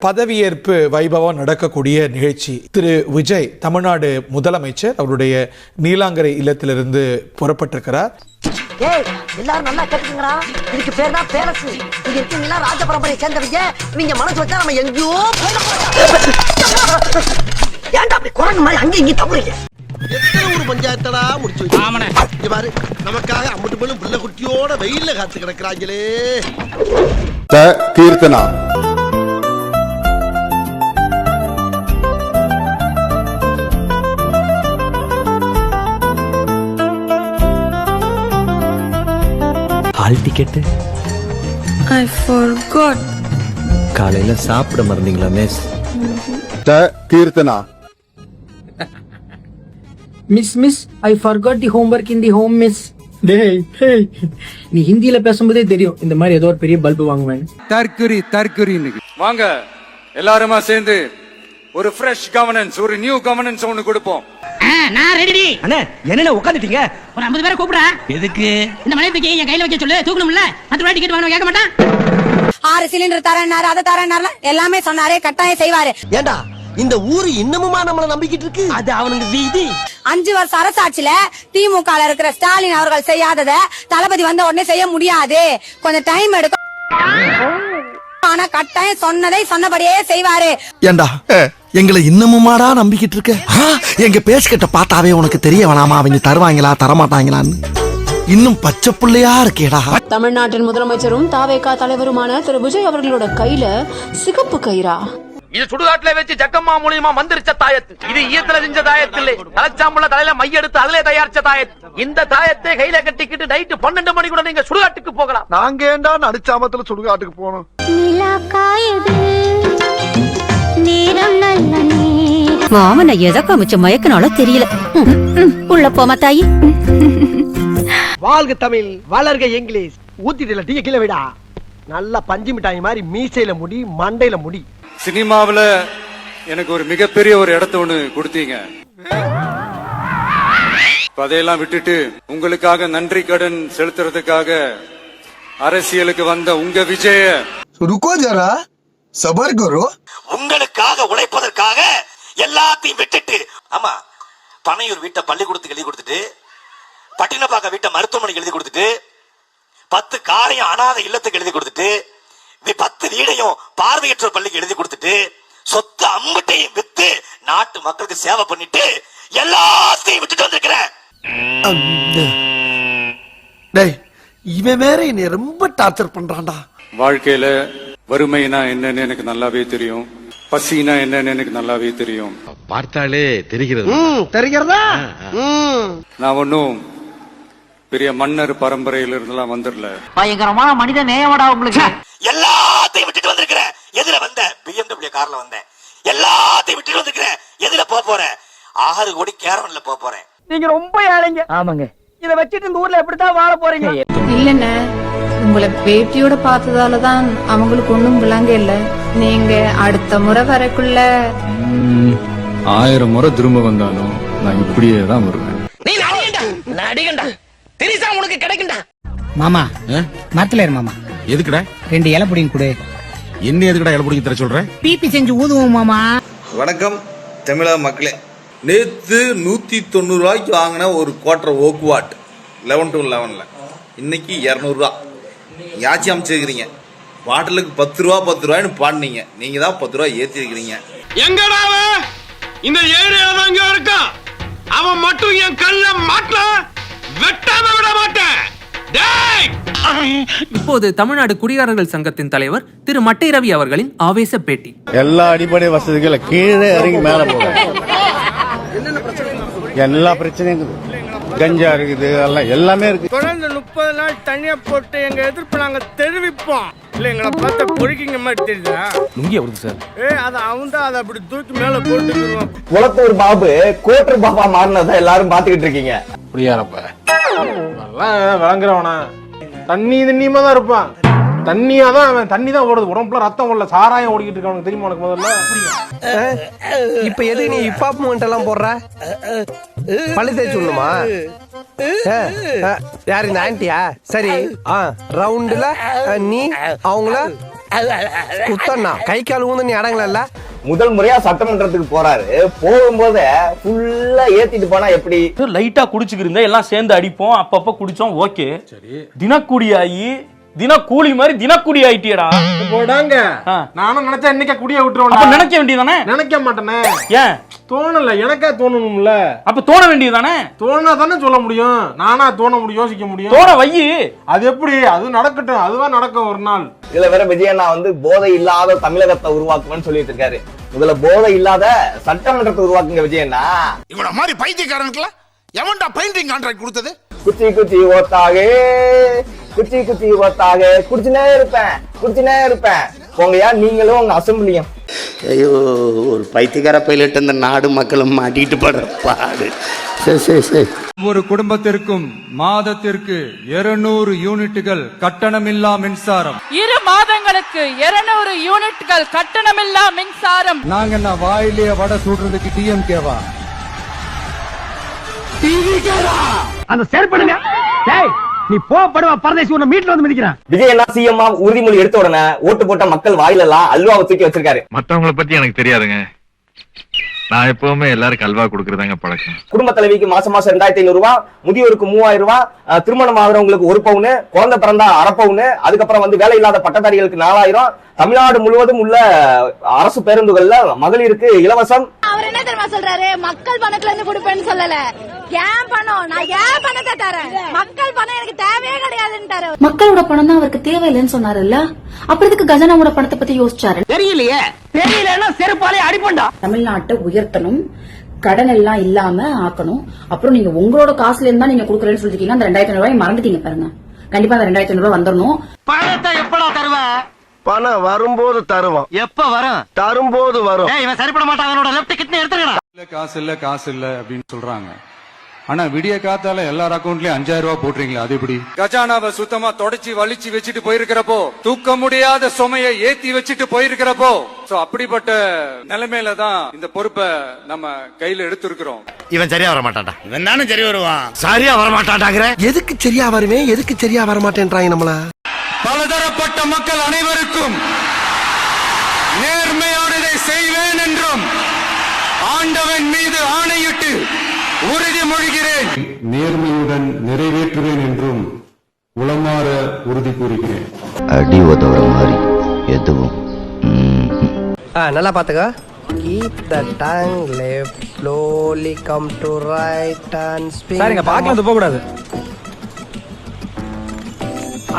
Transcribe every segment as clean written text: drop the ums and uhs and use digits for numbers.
பதவியேற்பு வைபவம் நடக்கக்கூடிய நிகழ்ச்சி. திரு விஜய் தமிழ்நாடு முதலமைச்சர் அவருடைய நீலாங்கரை இல்லத்திலிருந்து புறப்பட்டிருக்கிறார். எல்லாரும் நல்லா கேட்டுக்கங்கடா, இதுக்கு பேர் தான் பேலஸ். இங்க இருக்கீங்களா ராஜ பரம்பரையை சேர்ந்தவங்க, நீங்க மனசு வச்சா நம்ம எங்கேயோ ஏன்டா அப்படி குரங்கு மாதிரி அங்கே இங்கே தவறீங்க. எத்தனை ஒரு பஞ்சாயத்தடா முடிச்சு வச்சு பாரு, நமக்காக அம்பட்டு பெண்ணும் பிள்ளை குட்டியோட வெயில்ல காத்து கிடக்குறாங்களே. Keerthana hall ticket I forgot. காலையில சாப்பிட மறந்தீங்களா miss? Keerthana Miss, I forgot the homework in the home, miss. டேய் நீ ஹிந்தியில பேசும்போதே தெரியும் இந்த மாதிரி ஏதோ ஒரு பெரிய பல்பு வாங்குவேன். தற்குறி வாங்க எல்லாருமா சேர்ந்து ஒரு ஃப்ரெஷ் கவர்னன்ஸ், ஒரு நியூ கவர்னன்ஸ் ஒன்னு கொடுப்போம். நான் ரெடி. அண்ணே என்னென்ன உட்காந்துட்டீங்க? ஒரு 50 பேரை கூப்பிடா. எதுக்கு? இந்த மலையத்துக்கு என் கையில வைக்க சொல்லு, தூக்கணும்ல. 10 ரூபாய் டிக்கெட் வாங்க கேட்க மாட்டான். 6 சிலிண்டர் தரேன்னாரு, அதை தரேன்னாரு, எல்லாமே சொன்னாரு, கட்டாயம் செய்வாரு. ஏண்டா இந்த ஊரு இன்னமுமா நம்மள நம்பிக்கிட்டு இருக்கு? அது அவனுக்கு வீதி. 5 வருஷ அரசாட்சியில திமுக இருக்கிற ஸ்டாலின் அவர்கள் செய்யாதத தளபதி வந்த உடனே செய்ய முடியாது, கொஞ்சம் டைம் எடுக்கும். ஆனா கட்டாயம் சொன்னதை சொன்னபடியே செய்வாரு. ஏண்டா எங்களை இன்னமுமாடா நம்பிக்கிட்டு இருக்க? எங்க பேசிக்கிட்ட பார்த்தாவே உனக்கு தெரிய வேணாமா அவங்க தருவாங்களா தரமாட்டாங்களான்னு? இன்னும் பச்சை பிள்ளையா இருக்கேடா. தமிழ்நாட்டின் முதலமைச்சரும் தாவேகா தலைவருமான திரு விஜய் அவர்களோட கையில சிகப்பு கயிறா. இது சுடுகாட்டுல வச்சு ஜக்கம்மா மூலியமா மந்திரிச்ச தாயத்து. இது ஈயத்துல செஞ்ச தாயத்து இல்ல, தலைச்சாம்புல தலையில மைய எடுத்து அதிலே தயாரிச்ச தாயத்து. இந்த தாயத்தை கையில கட்டிக்கிட்டு நைட்டு 12 மணி கூட நீங்க சுடுகாட்டுக்கு போகலாம். நாங்க ஏண்டா நடுச்சாமத்துல சுடுகாட்டுக்கு போனோம்? மாமனை எதை காமிச்ச மயக்கனால தெரியல. உள்ள போமா தாயி. வாழ்க தமிழ், வளர்க இங்கிலீஷ். ஊத்திட்டுல டீ கீழே விடா. நல்லா பஞ்சு மிட்டாய் மாதிரி மீசையில முடி, மண்டையில முடி. சினிமாவுல எனக்கு ஒரு மிகப்பெரிய ஒரு இடத்த ஒண்ணு கொடுத்தீங்க. அதையெல்லாம் விட்டுட்டு உங்களுக்காக நன்றி கடன் செலுத்துறதுக்காக அரசியலுக்கு வந்த உங்க விஜய ருக்கோ ஜரா, சபர் கரோ. உங்களுக்காக உழைப்பதற்காக எல்லாத்தையும் விட்டுட்டு, ஆமா பனையூர் வீட்டை பள்ளிக்கூடத்துக்கு எழுதி கொடுத்துட்டு, பட்டினப்பாக்க வீட்டை மருத்துவமனைக்கு எழுதி கொடுத்துட்டு, 10 காரையும் அனாதை இல்லத்துக்கு எழுதி கொடுத்துட்டு, 10 வீடையும் பார்வையற்ற பள்ளிக்கு எழுதி கொடுத்துட்டு, சொத்து அம்பட்டையும் வித்து நாட்டு மக்களுக்கு சேவை பண்ணிட்டு எல்லாத்தையும் விட்டுட்டு வந்திருக்கிறேன். இவன் வேற என்னை ரொம்ப டார்ச்சர் பண்றான்டா. வாழ்க்கையில வறுமைனா என்னன்னு எனக்கு நல்லாவே தெரியும், பசினா என்னன்னு எனக்கு நல்லாவே தெரியும். பார்த்தாலே தெரிகிறது. தெரிகிறதா? நான் ஒன்னும் பெரிய மன்னர் பரம்பரையில இருந்தெல்லாம் வந்துடல. பயங்கரமான மனித நேயமடா உங்களுக்கு. எல்லாத்தையும் விட்டுட்டு வந்திருக்கிறேன். எதுல வந்த? BMW கார்ல வந்தேன். எல்லாத்தையும் விட்டுட்டு வந்திருக்கிறேன். எதுல போறேன்? 6 கோடி கேரவன்ல போறேன். நீங்க ரொம்ப ஏழைங்க. ஆமாங்க. இத வச்சிட்டு இந்த ஊர்ல எப்படித்தான் வாழ போறீங்க? இல்லண்ணே, உங்களை பேட்டியோட பார்த்ததாலதான் அவங்களுக்கு ஒண்ணும் விளங்க இல்ல. நீங்க அடுத்த முறை வரக்குள்ள 1000 முறை திரும்ப வந்தாலும் நான் இப்படியே தான் வருவேன். நீ நடிகண்டா தெரிசா உனக்கு கிடைக்கும்டா. மாமா மரத்துல ஏறு மாமா. எதுக்குடா 2 இலை புடிங்க கொடு. என்ன எதுக்குடா இலை பிடிக்க தர சொல்ற? பிபி செஞ்சு ஊதுவோம் மாமா. வணக்கம் தமிழக மக்களே. நேற்று 190 ரூபாய்க்கு வாங்கின ஒரு குவார்டர் ஓக்குவாட் 11 to 11ல இன்னைக்கு 200 ரூபா. யாச்சி அமைச்சிருக்கிறீங்க. பாட்டிலுக்கு 10 ரூபான்னு பாடினீங்க. நீங்க தான் 10 ரூபா ஏற்றி இருக்கிறீங்க. எங்கடா இந்த ஏரியால தான் இங்க இருக்கான். அவன் மட்டும் என் கல்ல மாட்டல வெட்டாம விட மாட்டேன். இப்போது தமிழ்நாடு குடிகாரர்கள் சங்கத்தின் தலைவர் திரு மட்டை ரவி அவர்களின் ஆவேச பேட்டி. எல்லா அடிப்படை வசதிகளை கீழே இறங்கி மேல போகும். எல்லா பிரச்சனையும் கஞ்சா இருக்குது, எல்லாமே இருக்கு. தொடர்ந்து 30 நாள் தனியா போட்டு எங்க எதிர்ப்பு நாங்க தெரிவிப்போம். இல்ல எங்களை பார்த்த பொறுக்கிங்க மாதிரி தெரியுதா? லுங்கி அவருக்கு சார். அதை அவன் தான் அதை அப்படி தூக்கி மேல போட்டுருவான். குளத்தூர் பாபு கோட்டர் பாபா மாறினதை எல்லாரும் பாத்துக்கிட்டு இருக்கீங்க. புரியாதப்ப விளங்குறவனா தண்ணியமா தான் இருப்பான். தண்ணியாதான் அவன் தண்ணி தான் ஓடுது. உடம்புல ரத்தம் ஓடல, சாராயம் ஓடிக்கிட்டு இருக்க. தெரியுமா உனக்கு? முதல்ல இப்ப எது நீ ஹிப்ஹாப் மூமெண்ட் எல்லாம் போடுற? பள்ளி தேய்ச்சி சொல்லுமா? யாரு இந்த ஆன்ட்டியா? சரி ரவுண்டுல நீ அவங்கள குத்தண்ணா கை கால் ஊந்து நீ அடங்கல. முதல் முறையா சட்டமன்றத்துக்கு போறாரு. போகும்போது ஃபுல்லா ஏத்திட்டு போனா எப்படி? லைட்டா குடிச்சுக்கிருந்தா எல்லாம் சேர்ந்து அடிப்போம், அப்பப்ப குடிச்சோம், ஓகே. தினக்கூலியாயி தினக்கூலி மாதிரி தினக்கூலி ஆயிட்டியடா. போடாங்க. நானும் நினைச்சா இன்னைக்கே குடிய விட்டுருவோம். அப்ப நினைக்க வேண்டியதானே? நினைக்க மாட்டேனே. ஏன் தோணல? எனக்கா தோணணும்ல. அப்ப தோண வேண்டியதானே? தோணா தானே சொல்ல முடியும். நானா தோண முடியும், யோசிக்க முடியும். தோண வையி. அது எப்படி? அது நடக்கட்டும், அதுவா நடக்கும் ஒரு நாள். இதுல வேற விஜயண்ணா வந்து போதை இல்லாத தமிழகத்தை உருவாக்குவேன்னு சொல்லிட்டு இருக்காரு. முதல்ல போதை இல்லாத சட்டமன்றத்தை உருவாக்குங்க விஜயண்ணா. இவன மாதிரி பைத்தியக்காரனுக்குலாம் எவன்டா பெயிண்டிங் கான்ட்ராக்ட் கொடுத்தது? குச்சி குச்சி ஓத்தாக, குச்சி குச்சி ஓத்தாக, குடிச்சுனே இருப்பேன். போங்கயா நீங்களும் உங்க அசம்பிளியும். ஐயோ, ஒரு பைத்தியக்கார பைலட் இந்த நாடு மக்களும் மாட்டிட்டு படுற பாடு. சரி. ஒரு குடும்பத்திற்கும் மாதத்திற்கு 200 யூனிட்டுகள் கட்டணமில்லா மின்சாரம். 2 மாதங்களுக்கு 200 யூனிட்கள் கட்டணமில்லா மின்சாரம். நாங்க என்ன வாயிலேயே வடை சுடுறதுக்கு டிஎம்கேவா? அந்த செயற்படுங்க. நீ போடுவா பரதேசி, உன்னை மீட்ல வந்து மிதிக்கிறான். விஜயண்ணா சிஎம் உறுதிமொழி எடுத்த உடனே ஓட்டு போட்ட மக்கள் வாயிலெல்லாம் அல்வாவை தூக்கி வச்சிருக்காரு. மத்தவங்கள பத்தி எனக்கு தெரியாதுங்க. நான் எப்பவுமே எல்லாருக்கும் அல்வா கொடுக்கறதாங்க பழக்கம். குடும்ப தலைவிக்கு மாசம் 2500 ரூபாய், முதியோருக்கு 3000 ரூபாய், திருமணம் ஆகிறவங்களுக்கு 1 பவுன், குழந்தை பிறந்தா 1/2 பவுன், அதுக்கப்புறம் வந்து வேலை இல்லாத பட்டதாரிகளுக்கு 4000, தமிழ்நாடு முழுவதும் உள்ள அரசு பேருந்துகள்ல மகளிருக்கு இலவசம். அவர் என்ன தெரியுமா சொல்றாரு? மக்கள் பணத்துல இருந்து கொடுப்பேன்னு சொல்லல. ஏன் பணம்? நான் ஏன் பணத்தை தரேன்? மக்கள் பணம் எனக்கு தேவையே கிடையாதுன்றாரு. மக்களோட பணம் தான் அவருக்கு தேவையில்லைன்னு சொன்னாருல்ல, அப்புறம் இதுக்கு கஜானாவோட பணத்தை பத்தி யோசிச்சாரு? தெரியலையே. தெரியலன்னா செருப்பாலே அடிப்பண்டா. தமிழ்நாட்டை உயர்த்தணும், கடன் எல்லாம் இல்லாம ஆக்கணும். அப்புறம் நீங்க உங்களோட காசுல இருந்தா நீங்க கொடுக்கறேன்னு சொல்லிருக்கீங்க. அந்த 2500 ரூபாய் மறந்துட்டீங்க பாருங்க. கண்டிப்பா அந்த 2500 ரூபாய் வந்துடணும். பணத்தை எப்படா தருவ? பணம் வரும்போது தருவோம். எப்ப வரும்? தரும்போது வரும். இவன் சரிப்பட மாட்டான். அவனோட லெஃப்ட் கிட்னி எடுத்துக்கடா. காசு இல்ல அப்படின்னு சொல்றாங்க. ஆனா விடிய காத்தால எல்லார் அக்கௌண்ட்லயும் 5000 ரூபாய் போட்டுறீங்களா? அது எப்படி? கஜானாவை சுத்தமா தொடச்சி வலிச்சு வச்சுட்டு போயிருக்கிறப்போ, தூக்க முடியாத சுமையை ஏத்தி வச்சுட்டு போயிருக்கிறப்போ, அப்படிப்பட்ட நிலைமையில தான் இந்த பொறுப்பை நம்ம கையில எடுத்திருக்கிறோம். இவன் சரியா வர மாட்டான்டா. இவன் தானே சரி வருவான். சரியா வர மாட்டான்டாங்கற. எதுக்கு சரியா வருவேன், எதுக்கு சரியா வர மாட்டேன்றாங்க நம்மள? பலதரப்பட்ட மக்கள் அனைவருக்கும் நேர்மையானதை செய்வேன் என்றும் ஆண்டவன் மீது ஆணையிட்டு உறுதிமொழிகிறேன். நேர்மையுடன் நிறைவேற்றுவேன் என்றும் உளமாற உறுதி கூறுகிறேன். அடி உதவுற மாதிரி எதுவும். நல்லா பாத்துக்க. Keep the tongue left, slowly come to right and spin. Sir, இங்க பாக்கலாம் போக கூடாது.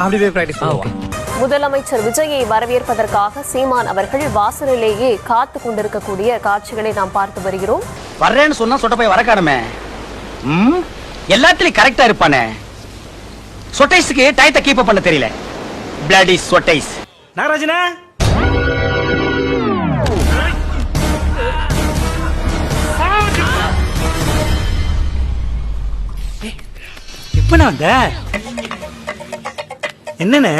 அப்படியே பிராக்டீஸ் பண்ணுவோம். முதலமைச்சர் விஜயை வரவேற்பதற்காக சீமான் அவர்கள் வாசலிலேயே காத்து கொண்டிருக்கக்கூடிய காட்சிகளை நாம் பார்த்து வருகிறோம். வர்றேன்னு சொன்னா சொட்ட போய் வரக்கானமே. எல்லாத்துலயும் கரெக்டா இருப்பானே. சொட்டைஸ்க்கு டயத்தை கீப் பண்ண தெரியல. பிளடி சொட்டைஸ். நாகராஜனா, எப்ப நான் வந்த? என்னன்னு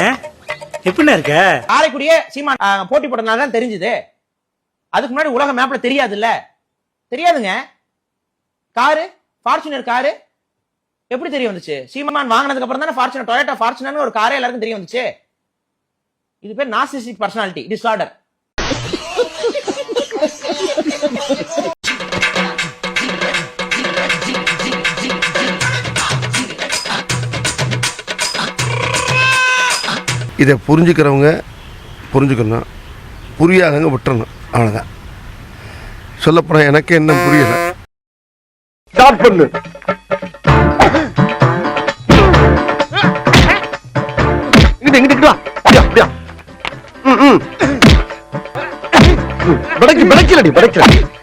எப்படின்னா இருக்க? காரைக்குடியே சீமான் போட்டி போட்டனால தான் தெரிஞ்சது. அதுக்கு முன்னாடி உலக மேப்ல தெரியாதுல்ல? தெரியாதுங்க. காரு ஃபார்ச்சுனர் காரு எப்படி தெரிய வந்துச்சு? சீமான் வாங்கினதுக்கு அப்புறம் தானே ஃபார்ச்சுனர், டொயோட்டா ஃபார்ச்சுனர்னு ஒரு காரே எல்லாருக்கும் தெரிய வந்துச்சு. இது பேர் நார்சிஸ்டிக் பர்சனாலிட்டி டிஸார்டர். இதை புரிஞ்சுக்கிறவங்க புரிஞ்சுக்கணும், புரியாதவங்க விட்டுறணும். அவ்வளோதான். சொல்லப்போனால் எனக்கு என்ன புரியல. ஸ்டார்ட் பண்ணு.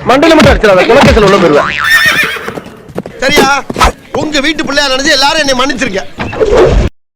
மண்டையில மட்டும் அடிச்சிடாத, குலக்கேசல் உள்ள போயிருவேன். சரியா? உங்க வீட்டு பிள்ளையா நினைச்சு எல்லாரும் என்னை மன்னிச்சிருக்க.